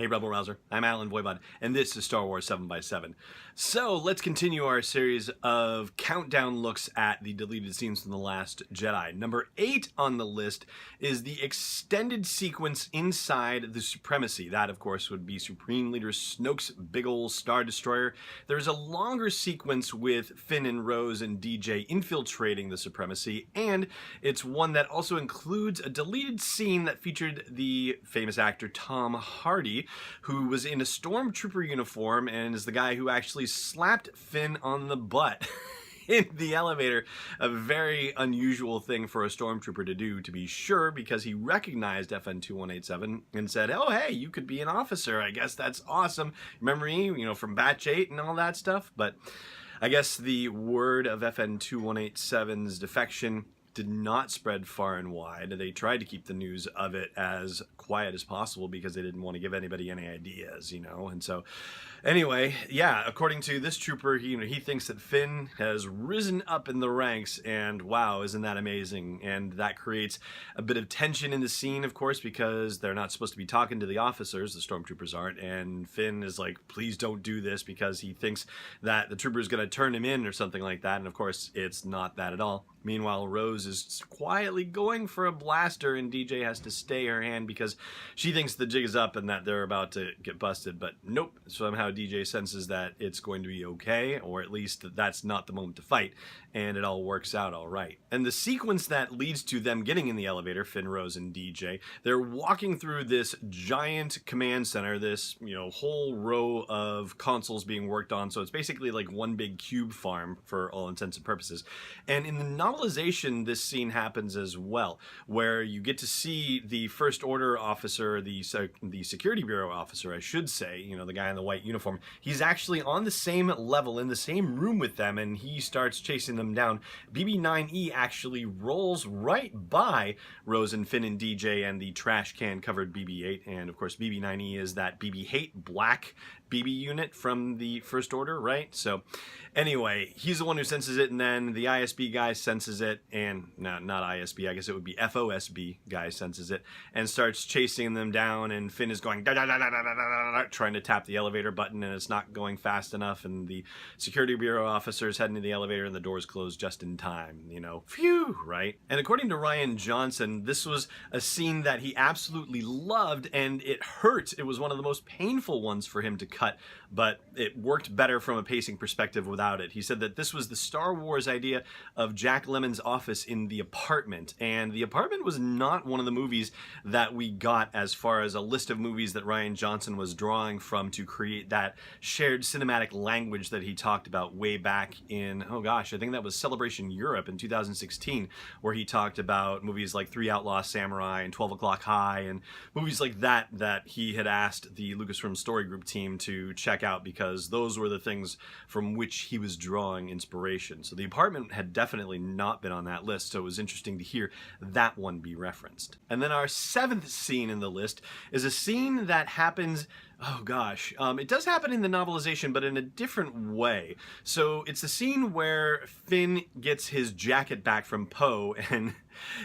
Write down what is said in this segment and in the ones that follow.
Hey Rebel Rouser, I'm Alan Voivod, and this is Star Wars 7x7. So let's continue our series of countdown looks at the deleted scenes from The Last Jedi. Number 8 on the list is the extended sequence inside the Supremacy. That, of course, would be Supreme Leader Snoke's big ol' Star Destroyer. There's a longer sequence with Finn and Rose and DJ infiltrating the Supremacy, and it's one that also includes a deleted scene that featured the famous actor Tom Hardy, who was in a stormtrooper uniform and is the guy who actually slapped Finn on the butt in the elevator. A very unusual thing for a stormtrooper to do, to be sure, because he recognized FN 2187 and said, oh hey, you could be an officer, I guess that's awesome. Remember me, from Batch 8 and all that stuff? But I guess the word of FN 2187's defection did not spread far and wide. They tried to keep the news of it as quiet as possible because they didn't want to give anybody any ideas, And so, anyway, yeah, according to this trooper, he thinks that Finn has risen up in the ranks, and wow, isn't that amazing? And that creates a bit of tension in the scene, of course, because they're not supposed to be talking to the officers, the stormtroopers aren't, and Finn is like, please don't do this, because he thinks that the trooper is going to turn him in or something like that, and of course, it's not that at all. Meanwhile, Rose is quietly going for a blaster, and DJ has to stay her hand because she thinks the jig is up and that they're about to get busted. But nope, somehow DJ senses that it's going to be okay, or at least that's not the moment to fight, and it all works out all right. And the sequence that leads to them getting in the elevator, Finn, Rose, and DJ, they're walking through this giant command center, this, whole row of consoles being worked on. So it's basically like one big cube farm for all intents and purposes. And in the novelization, this scene happens as well, where you get to see the First Order officer, the Security Bureau officer, I should say, the guy in the white uniform. He's actually on the same level, in the same room with them, and he starts chasing them down. BB-9E actually rolls right by Rose and Finn and DJ and the trash can covered BB-8, and of course BB-9E is that BB-8 black BB unit from the First Order, right? So anyway, he's the one who senses it, and then the ISB guy senses it, and no, not ISB, I guess it would be FOSB guy senses it, and starts chasing them down, and Finn is going da da da da da da da, trying to tap the elevator button, and it's not going fast enough, and the Security Bureau officer is heading to the elevator, and the doors close just in time, phew, right? And according to Rian Johnson, this was a scene that he absolutely loved, and it hurt. It was one of the most painful ones for him to cut, but it worked better from a pacing perspective without it. He said that this was the Star Wars idea of Jack Lemmon's office in The Apartment, and The Apartment was not one of the movies that we got as far as a list of movies that Rian Johnson was drawing from to create that shared cinematic language that he talked about way back in, oh gosh, I think that was Celebration Europe in 2016, where he talked about movies like Three Outlaw Samurai and 12 O'Clock High, and movies like that he had asked the Lucasfilm Story Group team to check out because those were the things from which he was drawing inspiration. So The Apartment had definitely not been on that list, so it was interesting to hear that one be referenced. And then our 7th scene in the list is a scene that happens, oh gosh, it does happen in the novelization, but in a different way. So it's a scene where Finn gets his jacket back from Poe, and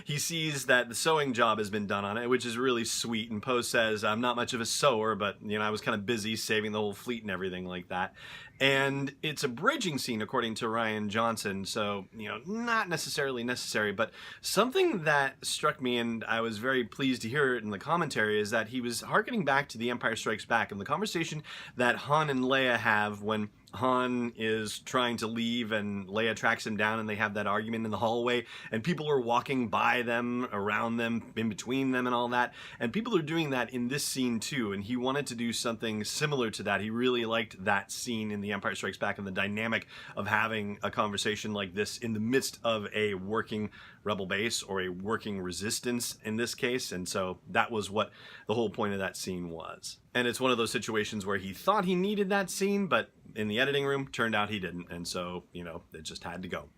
he sees that the sewing job has been done on it, which is really sweet. And Poe says, I'm not much of a sewer, but, I was kind of busy saving the whole fleet and everything like that. And it's a bridging scene, according to Rian Johnson, so, not necessarily necessary, but something that struck me, and I was very pleased to hear it in the commentary, is that he was hearkening back to The Empire Strikes Back and the conversation that Han and Leia have when Han is trying to leave and Leia tracks him down, and they have that argument in the hallway, and people are walking by them, around them, in between them and all that, and people are doing that in this scene too, and he wanted to do something similar to that. He really liked that scene in The Empire Strikes Back and the dynamic of having a conversation like this in the midst of a working rebel base, or a working resistance in this case, and so that was what the whole point of that scene was. And it's one of those situations where he thought he needed that scene, but in the editing room, turned out he didn't, and so, it just had to go.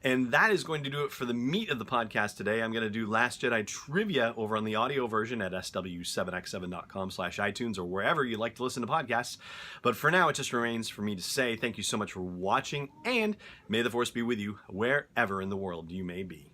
And that is going to do it for the meat of the podcast today. I'm going to do Last Jedi trivia over on the audio version at sw7x7.com/iTunes or wherever you like to listen to podcasts. But for now, it just remains for me to say thank you so much for watching, and may the Force be with you wherever in the world you may be.